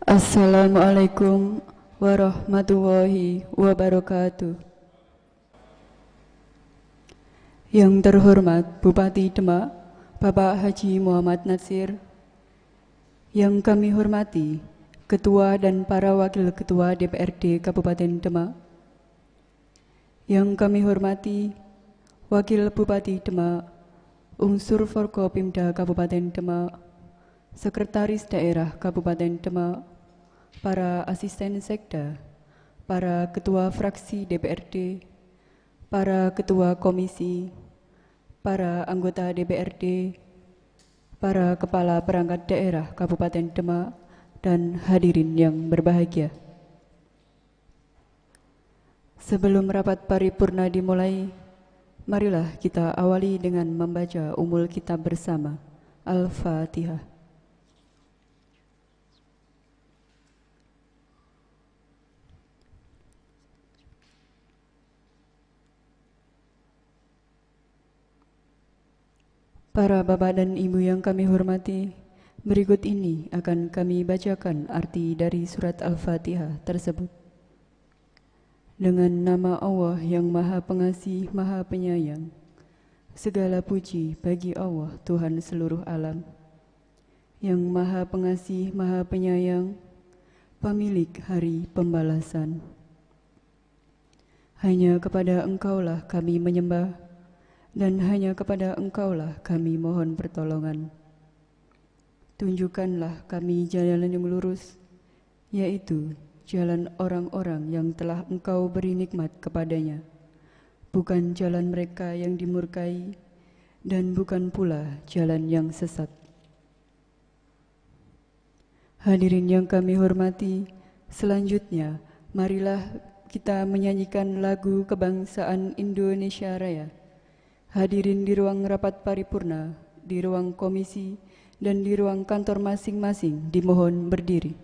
Assalamualaikum warahmatullahi wabarakatuh. Yang terhormat Bupati Demak, Bapak Haji Muhammad Natsir. Yang kami hormati Ketua dan para Wakil Ketua DPRD Kabupaten Demak. Yang kami hormati Wakil Bupati Demak, unsur Forkopimda Kabupaten Demak, Sekretaris Daerah Kabupaten Demak, para asisten sekda, para ketua fraksi DPRD, para ketua komisi, para anggota DPRD, para kepala perangkat daerah Kabupaten Demak, dan hadirin yang berbahagia. Sebelum rapat paripurna dimulai, marilah kita awali dengan membaca umul kitab bersama. Al-Fatihah. Para bapak dan ibu yang kami hormati, berikut ini akan kami bacakan arti dari surat Al-Fatihah tersebut. Dengan nama Allah yang Maha Pengasih, Maha Penyayang, segala puji bagi Allah Tuhan seluruh alam, yang Maha Pengasih, Maha Penyayang, pemilik hari pembalasan. Hanya kepada Engkaulah kami menyembah, dan hanya kepada Engkaulah kami mohon pertolongan. Tunjukkanlah kami jalan yang lurus, yaitu jalan orang-orang yang telah Engkau beri nikmat kepadanya, bukan jalan mereka yang dimurkai, dan bukan pula jalan yang sesat. Hadirin yang kami hormati, selanjutnya marilah kita menyanyikan lagu kebangsaan Indonesia Raya. Hadirin di ruang rapat paripurna, di ruang komisi, dan di ruang kantor masing-masing dimohon berdiri.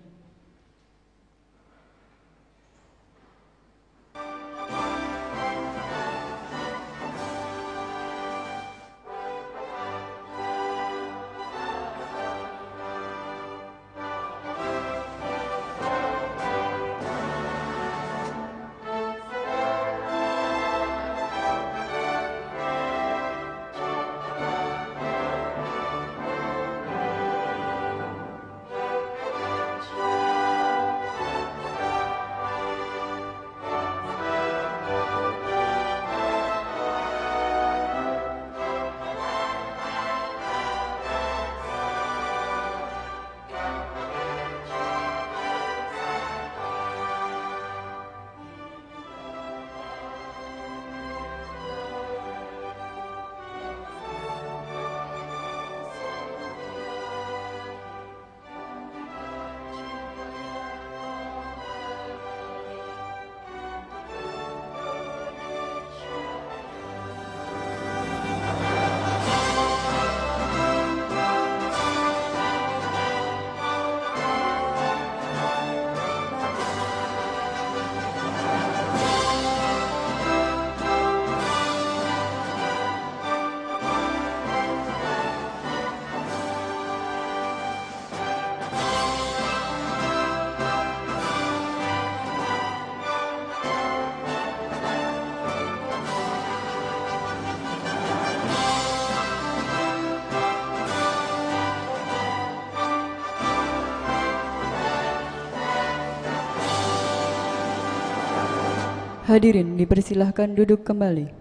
Hadirin dipersilahkan duduk kembali.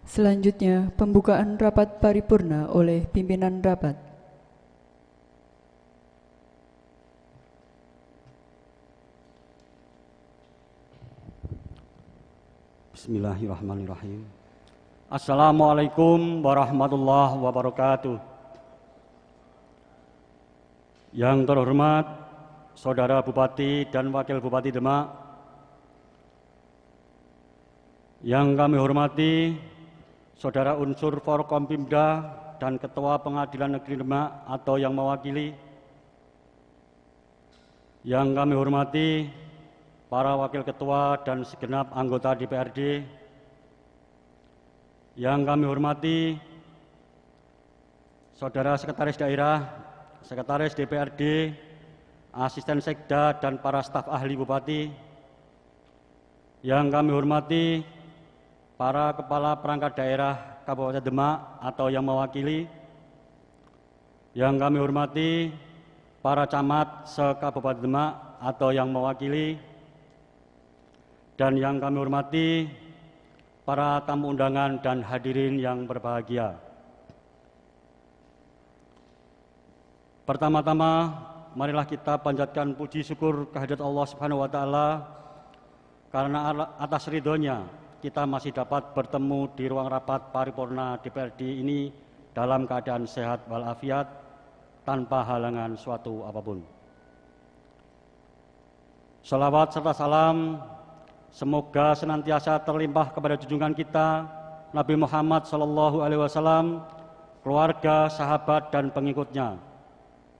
Selanjutnya, pembukaan rapat paripurna oleh pimpinan rapat. Bismillahirrahmanirrahim. Assalamualaikum warahmatullahi wabarakatuh. Yang terhormat Saudara Bupati dan Wakil Bupati Demak, yang kami hormati Saudara unsur Forkompimda dan Ketua Pengadilan Negeri Demak atau yang mewakili, yang kami hormati para Wakil Ketua dan segenap anggota DPRD, yang kami hormati Saudara Sekretaris Daerah, Sekretaris DPRD, Asisten Sekda, dan para staf ahli Bupati, yang kami hormati para Kepala Perangkat Daerah Kabupaten Demak atau yang mewakili, yang kami hormati para camat se-Kabupaten Demak atau yang mewakili, dan yang kami hormati para tamu undangan dan hadirin yang berbahagia. Pertama-tama, marilah kita panjatkan puji syukur kehadirat Allah Subhanahu wa Ta'ala, karena atas ridhonya kita masih dapat bertemu di ruang rapat paripurna DPRD ini dalam keadaan sehat walafiat tanpa halangan suatu apapun. Salawat serta salam semoga senantiasa terlimpah kepada junjungan kita Nabi Muhammad SAW, keluarga, sahabat, dan pengikutnya.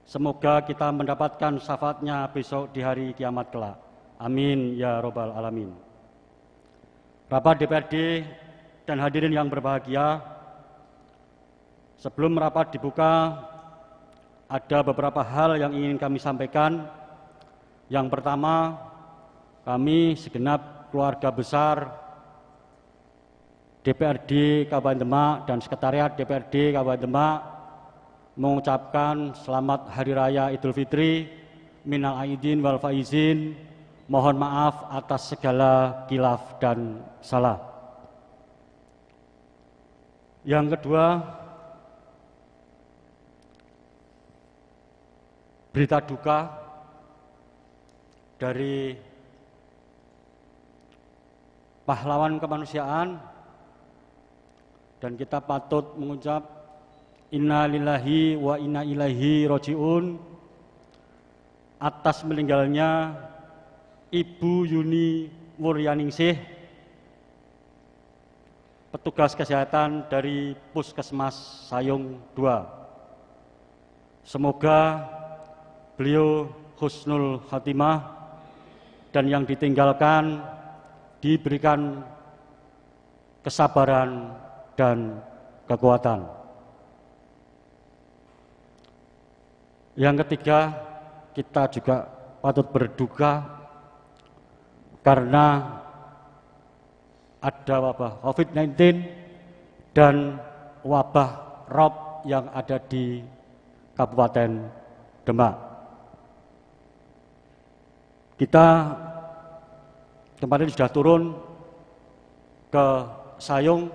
Semoga kita mendapatkan syafaatnya besok di hari kiamat kelak. Amin ya robbal alamin. Rapat DPRD dan hadirin yang berbahagia, sebelum rapat dibuka, ada beberapa hal yang ingin kami sampaikan. Yang pertama, kami segenap keluarga besar DPRD Kabupaten Demak dan Sekretariat DPRD Kabupaten Demak mengucapkan selamat Hari Raya Idul Fitri, minal aidin wal faizin, mohon maaf atas segala khilaf dan salah. Yang kedua, berita duka dari pahlawan kemanusiaan, dan kita patut mengucap Inna lillahi wa inna ilaihi roji'un atas meninggalnya Ibu Yuni Wuryaningsih, petugas kesehatan dari Puskesmas Sayung 2. Semoga beliau husnul khatimah dan yang ditinggalkan diberikan kesabaran dan kekuatan. Yang ketiga, kita juga patut berduka karena ada wabah COVID-19 dan wabah Rob yang ada di Kabupaten Demak. Kita kemarin sudah turun ke Sayung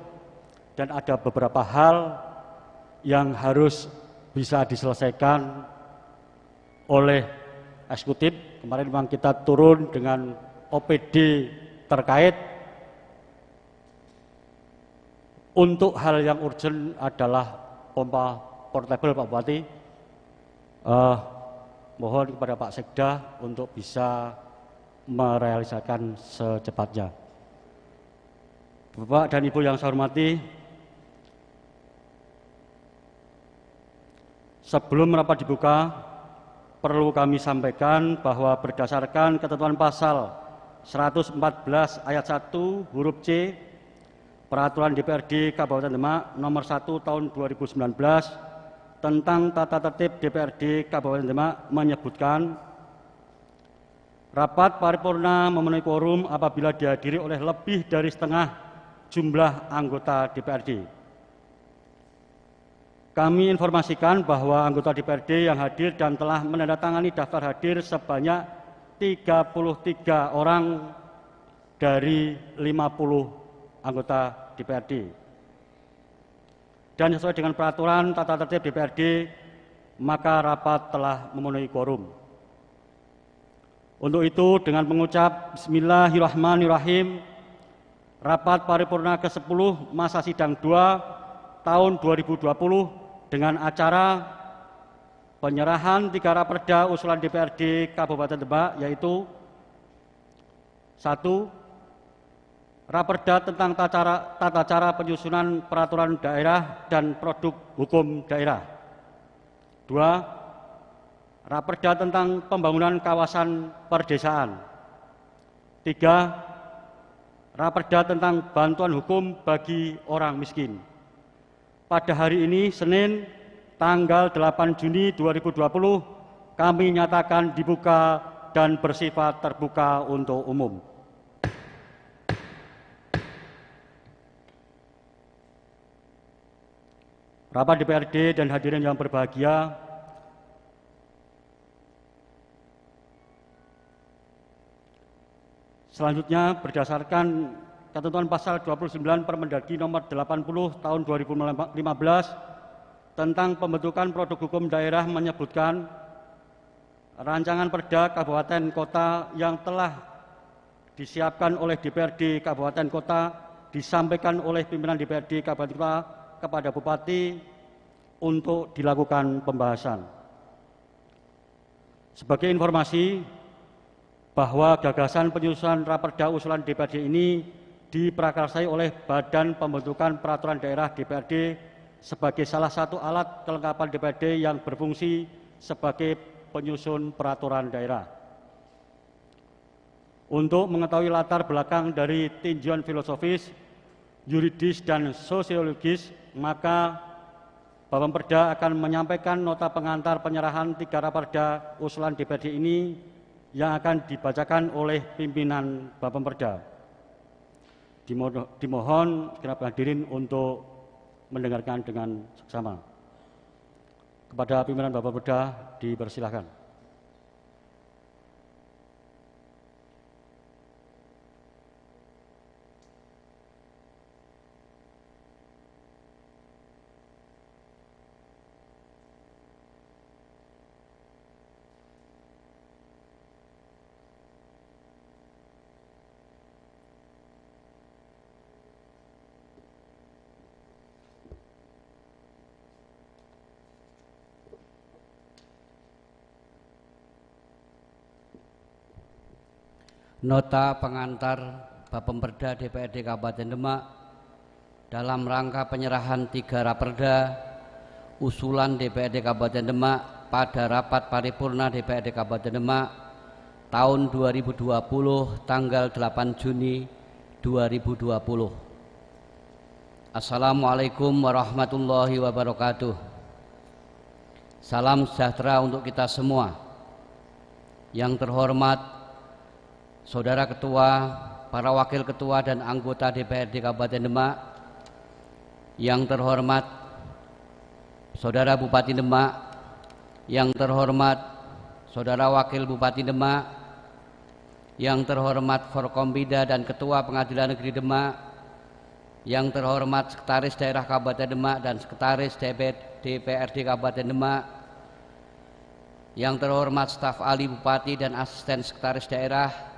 dan ada beberapa hal yang harus bisa diselesaikan oleh eksekutif. Kemarin memang kita turun dengan OPD terkait. Untuk hal yang urgent adalah pompa portable, Pak Bupati. Mohon kepada Pak Sekda untuk bisa merealisasikan secepatnya. Bapak dan Ibu yang saya hormati, sebelum rapat dibuka, perlu kami sampaikan bahwa berdasarkan ketentuan pasal 114 ayat 1 huruf C Peraturan DPRD Kabupaten Demak nomor 1 tahun 2019 tentang tata tertib DPRD Kabupaten Demak menyebutkan rapat paripurna memenuhi quorum apabila dihadiri oleh lebih dari setengah jumlah anggota DPRD. Kami informasikan bahwa anggota DPRD yang hadir dan telah menandatangani daftar hadir sebanyak 33 orang dari 50 anggota DPRD. Dan sesuai dengan peraturan tata tertib DPRD, maka rapat telah memenuhi quorum. Untuk itu, dengan mengucap Bismillahirrahmanirrahim, rapat paripurna ke-10 masa sidang 2 tahun 2020 dengan acara penyerahan 3 raperda usulan DPRD Kabupaten Demak, yaitu 1. Raperda tentang tata cara penyusunan peraturan daerah dan produk hukum daerah. 2. Raperda tentang pembangunan kawasan perdesaan. 3. Raperda tentang bantuan hukum bagi orang miskin. Pada hari ini, Senin, tanggal 8 Juni 2020 kami nyatakan dibuka dan bersifat terbuka untuk umum. Rapat DPRD dan hadirin yang berbahagia, selanjutnya berdasarkan ketentuan pasal 29 Permendagri nomor 80 tahun 2015 tentang pembentukan produk hukum daerah menyebutkan rancangan perda kabupaten kota yang telah disiapkan oleh DPRD kabupaten kota disampaikan oleh pimpinan DPRD kabupaten kota kepada Bupati untuk dilakukan pembahasan. Sebagai informasi bahwa gagasan penyusunan raperda usulan DPRD ini diprakarsai oleh Badan Pembentukan Peraturan Daerah DPRD sebagai salah satu alat kelengkapan DPRD yang berfungsi sebagai penyusun peraturan daerah. Untuk mengetahui latar belakang dari tinjauan filosofis, yuridis, dan sosiologis, maka Bapemperda akan menyampaikan nota pengantar penyerahan 3 raperda usulan DPRD ini yang akan dibacakan oleh pimpinan Bapemperda. Dimohon genap hadirin untuk mendengarkan dengan seksama. Kepada pimpinan Bapemperda dipersilahkan. Nota pengantar Bapemperda DPRD Kabupaten Demak dalam rangka penyerahan 3 raperda usulan DPRD Kabupaten Demak pada rapat paripurna DPRD Kabupaten Demak tahun 2020 tanggal 8 Juni 2020. Assalamualaikum warahmatullahi wabarakatuh. Salam sejahtera untuk kita semua. Yang terhormat Saudara Ketua, para Wakil Ketua dan anggota DPRD Kabupaten Demak, yang terhormat Saudara Bupati Demak, yang terhormat Saudara Wakil Bupati Demak, yang terhormat Forkompida dan Ketua Pengadilan Negeri Demak, yang terhormat Sekretaris Daerah Kabupaten Demak dan Sekretaris DPRD Kabupaten Demak, yang terhormat staf ahli Bupati dan asisten Sekretaris Daerah,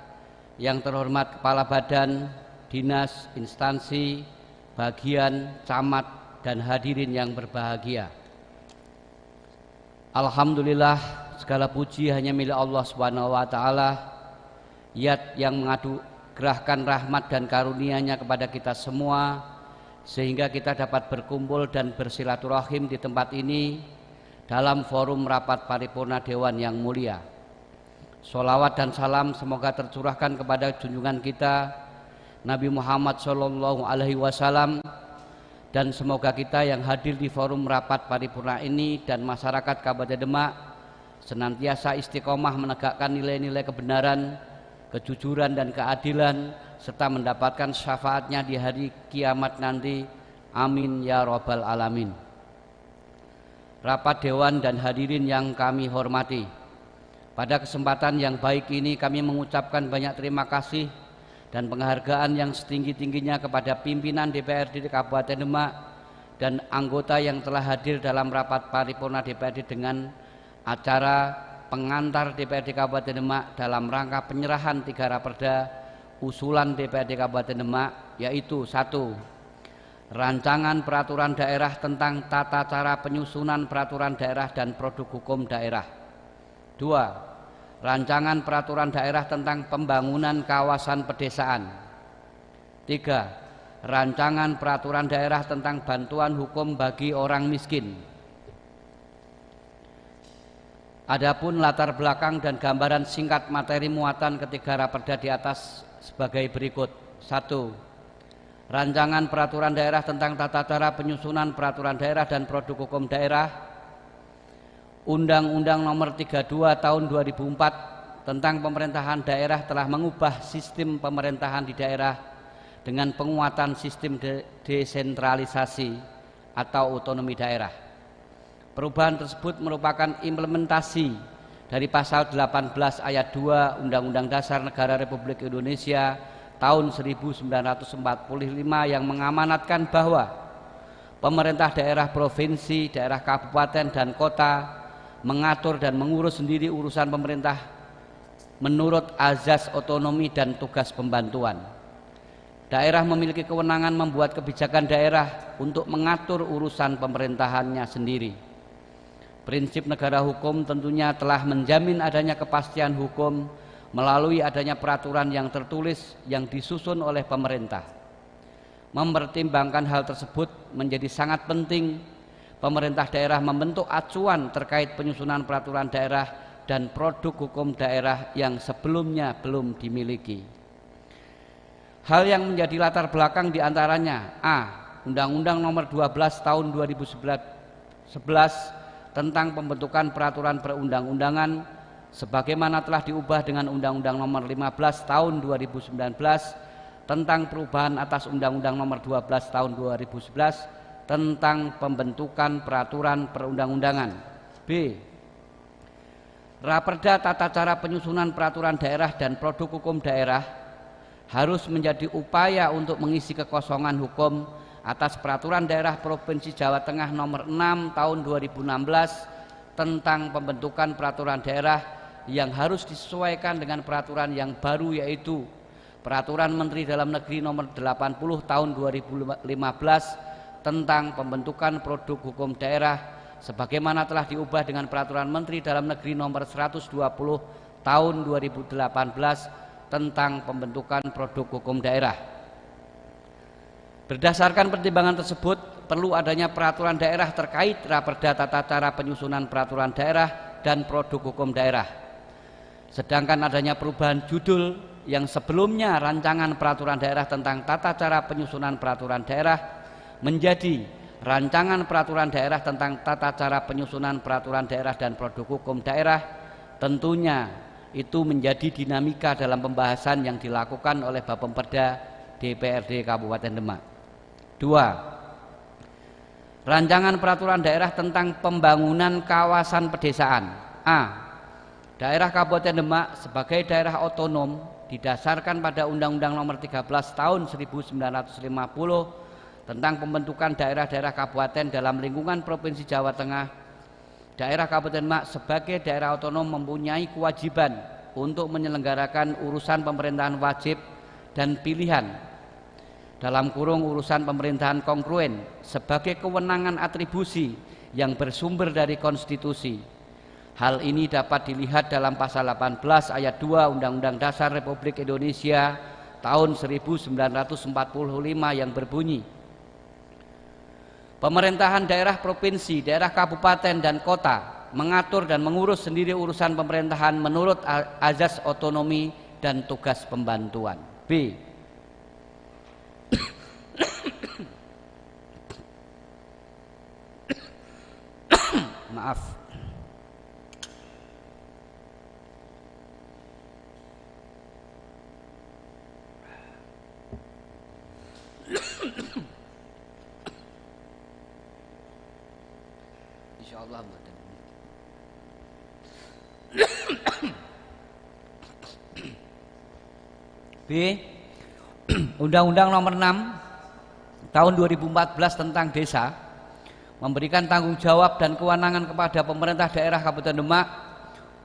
yang terhormat Kepala Badan, Dinas, Instansi, Bagian, Camat, dan hadirin yang berbahagia. Alhamdulillah, segala puji hanya milik Allah Subhanahu wa Ta'ala, Zat yang menganugerahkan rahmat dan karunia-Nya kepada kita semua, sehingga kita dapat berkumpul dan bersilaturahim di tempat ini dalam forum rapat paripurna Dewan yang mulia. Sholawat dan salam semoga tercurahkan kepada junjungan kita Nabi Muhammad SAW, dan semoga kita yang hadir di forum rapat paripurna ini dan masyarakat Kabupaten Demak senantiasa istiqomah menegakkan nilai-nilai kebenaran, kejujuran, dan keadilan, serta mendapatkan syafaatnya di hari kiamat nanti. Amin ya Rabbal Alamin. Rapat Dewan dan hadirin yang kami hormati, pada kesempatan yang baik ini kami mengucapkan banyak terima kasih dan penghargaan yang setinggi-tingginya kepada pimpinan DPRD Kabupaten Demak dan anggota yang telah hadir dalam rapat paripurna DPRD dengan acara pengantar DPRD Kabupaten Demak dalam rangka penyerahan 3 raperda usulan DPRD Kabupaten Demak, yaitu 1. Rancangan peraturan daerah tentang tata cara penyusunan peraturan daerah dan produk hukum daerah. 2. Rancangan peraturan daerah tentang pembangunan kawasan pedesaan. 3. Rancangan peraturan daerah tentang bantuan hukum bagi orang miskin. Adapun latar belakang dan gambaran singkat materi muatan ketiga raperda di atas sebagai berikut. 1. Rancangan peraturan daerah tentang tata cara penyusunan peraturan daerah dan produk hukum daerah Undang-Undang Nomor 32 Tahun 2004 tentang pemerintahan daerah telah mengubah sistem pemerintahan di daerah dengan penguatan sistem desentralisasi atau otonomi daerah. Perubahan tersebut merupakan implementasi dari pasal 18 ayat 2 Undang-Undang Dasar Negara Republik Indonesia tahun 1945 yang mengamanatkan bahwa pemerintah daerah provinsi, daerah kabupaten dan kota mengatur dan mengurus sendiri urusan pemerintah menurut azas otonomi dan tugas pembantuan. Daerah memiliki kewenangan membuat kebijakan daerah untuk mengatur urusan pemerintahannya sendiri. Prinsip negara hukum tentunya telah menjamin adanya kepastian hukum melalui adanya peraturan yang tertulis yang disusun oleh pemerintah. Mempertimbangkan hal tersebut menjadi sangat penting pemerintah daerah membentuk acuan terkait penyusunan peraturan daerah dan produk hukum daerah yang sebelumnya belum dimiliki. Hal yang menjadi latar belakang diantaranya A. Undang-Undang Nomor 12 Tahun 2011 tentang pembentukan peraturan perundang-undangan sebagaimana telah diubah dengan Undang-Undang Nomor 15 Tahun 2019 tentang perubahan atas Undang-Undang Nomor 12 Tahun 2011 tentang pembentukan peraturan perundang-undangan. B. Raperda tata cara penyusunan peraturan daerah dan produk hukum daerah harus menjadi upaya untuk mengisi kekosongan hukum atas peraturan daerah Provinsi Jawa Tengah nomor 6 tahun 2016 tentang pembentukan peraturan daerah yang harus disesuaikan dengan peraturan yang baru, yaitu Peraturan Menteri Dalam Negeri nomor 80 tahun 2015 tentang pembentukan produk hukum daerah sebagaimana telah diubah dengan Peraturan Menteri Dalam Negeri nomor 120 tahun 2018 tentang pembentukan produk hukum daerah. Berdasarkan pertimbangan tersebut, perlu adanya peraturan daerah terkait raperda tata cara penyusunan peraturan daerah dan produk hukum daerah. Sedangkan adanya perubahan judul yang sebelumnya rancangan peraturan daerah tentang tata cara penyusunan peraturan daerah menjadi rancangan peraturan daerah tentang tata cara penyusunan peraturan daerah dan produk hukum daerah, tentunya itu menjadi dinamika dalam pembahasan yang dilakukan oleh Bapemperda DPRD Kabupaten Demak. 2. Rancangan peraturan daerah tentang pembangunan kawasan pedesaan. A. Daerah Kabupaten Demak sebagai daerah otonom didasarkan pada Undang-Undang Nomor 13 Tahun 1950 tentang pembentukan daerah-daerah kabupaten dalam lingkungan Provinsi Jawa Tengah. Daerah Kabupaten Demak sebagai daerah otonom mempunyai kewajiban untuk menyelenggarakan urusan pemerintahan wajib dan pilihan dalam kurung urusan pemerintahan kongruen sebagai kewenangan atribusi yang bersumber dari konstitusi. Hal ini dapat dilihat dalam pasal 18 ayat 2 Undang-Undang Dasar Republik Indonesia tahun 1945 yang berbunyi, pemerintahan daerah provinsi, daerah kabupaten dan kota mengatur dan mengurus sendiri urusan pemerintahan menurut azas otonomi dan tugas pembantuan. B. Maaf. Insyaallah mboten. B. Undang-Undang Nomor 6 Tahun 2014 tentang desa memberikan tanggung jawab dan kewenangan kepada pemerintah daerah Kabupaten Demak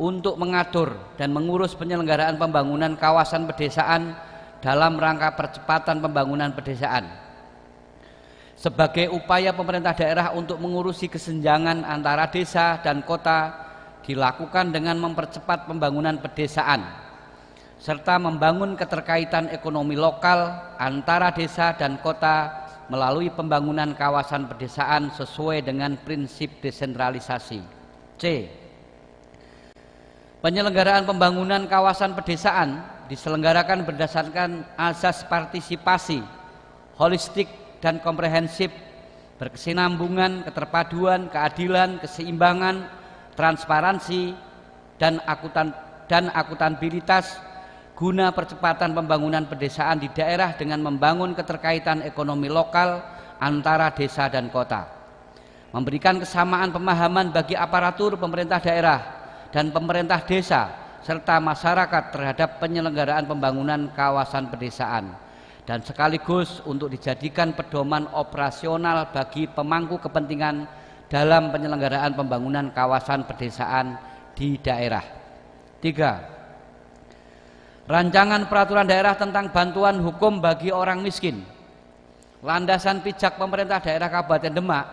untuk mengatur dan mengurus penyelenggaraan pembangunan kawasan pedesaan dalam rangka percepatan pembangunan pedesaan. Sebagai upaya pemerintah daerah untuk mengurusi kesenjangan antara desa dan kota dilakukan dengan mempercepat pembangunan pedesaan serta membangun keterkaitan ekonomi lokal antara desa dan kota melalui pembangunan kawasan pedesaan sesuai dengan prinsip desentralisasi. C. Penyelenggaraan pembangunan kawasan pedesaan diselenggarakan berdasarkan asas partisipasi holistik dan komprehensif, berkesinambungan, keterpaduan, keadilan, keseimbangan, transparansi, dan akuntabilitas guna percepatan pembangunan pedesaan di daerah dengan membangun keterkaitan ekonomi lokal antara desa dan kota, memberikan kesamaan pemahaman bagi aparatur pemerintah daerah dan pemerintah desa serta masyarakat terhadap penyelenggaraan pembangunan kawasan pedesaan, dan sekaligus untuk dijadikan pedoman operasional bagi pemangku kepentingan dalam penyelenggaraan pembangunan kawasan pedesaan di daerah. 3. Rancangan peraturan daerah tentang bantuan hukum bagi orang miskin. Landasan pijak pemerintah daerah Kabupaten Demak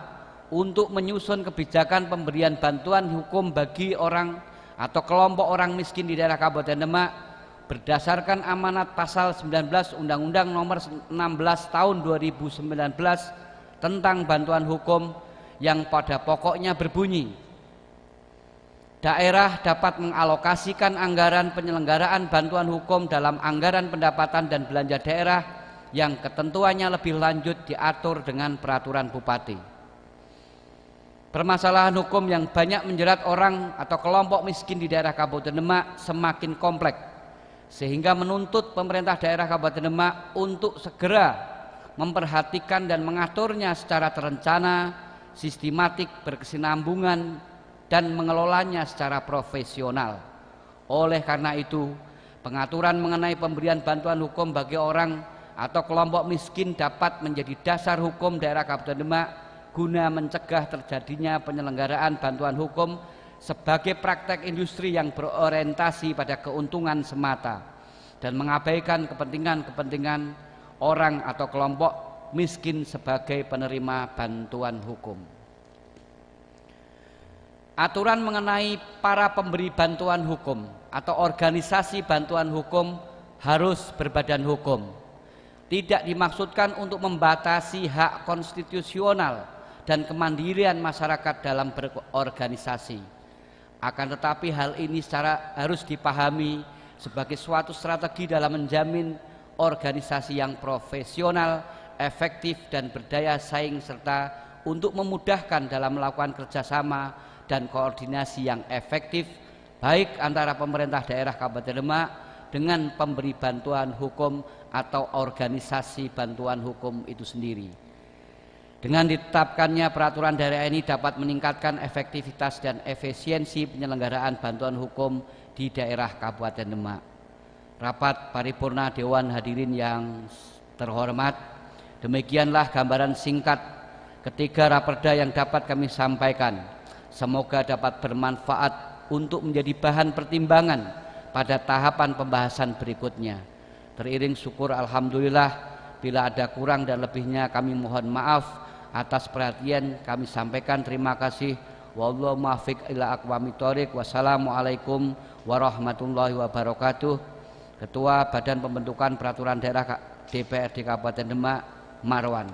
untuk menyusun kebijakan pemberian bantuan hukum bagi orang atau kelompok orang miskin di daerah Kabupaten Demak berdasarkan amanat pasal 19 Undang-Undang Nomor 16 Tahun 2019 tentang bantuan hukum yang pada pokoknya berbunyi, daerah dapat mengalokasikan anggaran penyelenggaraan bantuan hukum dalam anggaran pendapatan dan belanja daerah yang ketentuannya lebih lanjut diatur dengan peraturan bupati. Permasalahan hukum yang banyak menjerat orang atau kelompok miskin di daerah Kabupaten Demak semakin kompleks, sehingga menuntut pemerintah daerah Kabupaten Demak untuk segera memperhatikan dan mengaturnya secara terencana, sistematik, berkesinambungan, dan mengelolanya secara profesional. Oleh karena itu, pengaturan mengenai pemberian bantuan hukum bagi orang atau kelompok miskin dapat menjadi dasar hukum daerah Kabupaten Demak guna mencegah terjadinya penyelenggaraan bantuan hukum sebagai praktek industri yang berorientasi pada keuntungan semata dan mengabaikan kepentingan-kepentingan orang atau kelompok miskin sebagai penerima bantuan hukum. Aturan mengenai para pemberi bantuan hukum atau organisasi bantuan hukum harus berbadan hukum. Tidak dimaksudkan untuk membatasi hak konstitusional dan kemandirian masyarakat dalam berorganisasi. Akan tetapi hal ini harus dipahami sebagai suatu strategi dalam menjamin organisasi yang profesional, efektif, dan berdaya saing, serta untuk memudahkan dalam melakukan kerjasama dan koordinasi yang efektif baik antara pemerintah daerah Kabupaten Demak dengan pemberi bantuan hukum atau organisasi bantuan hukum itu sendiri. Dengan ditetapkannya peraturan daerah ini dapat meningkatkan efektivitas dan efisiensi penyelenggaraan bantuan hukum di daerah Kabupaten Demak. Rapat paripurna Dewan hadirin yang terhormat, demikianlah gambaran singkat ketiga raperda yang dapat kami sampaikan. Semoga dapat bermanfaat untuk menjadi bahan pertimbangan pada tahapan pembahasan berikutnya. Teriring syukur alhamdulillah, bila ada kurang dan lebihnya kami mohon maaf. Atas perhatian kami sampaikan terima kasih. Wallahu muwaffiq ila aqwamit thoriq. Wassalamualaikum warahmatullahi wabarakatuh. Ketua Badan Pembentukan Peraturan Daerah DPRD Kabupaten Demak, Marwan.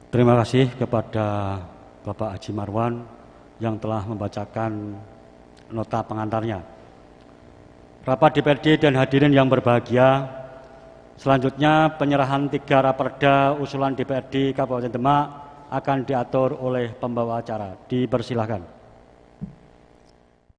Terima kasih kepada Bapak Haji Marwan yang telah membacakan nota pengantarnya. Rapat DPRD dan hadirin yang berbahagia, selanjutnya penyerahan 3 raperda usulan DPRD Kabupaten Demak akan diatur oleh pembawa acara. Dipersilahkan.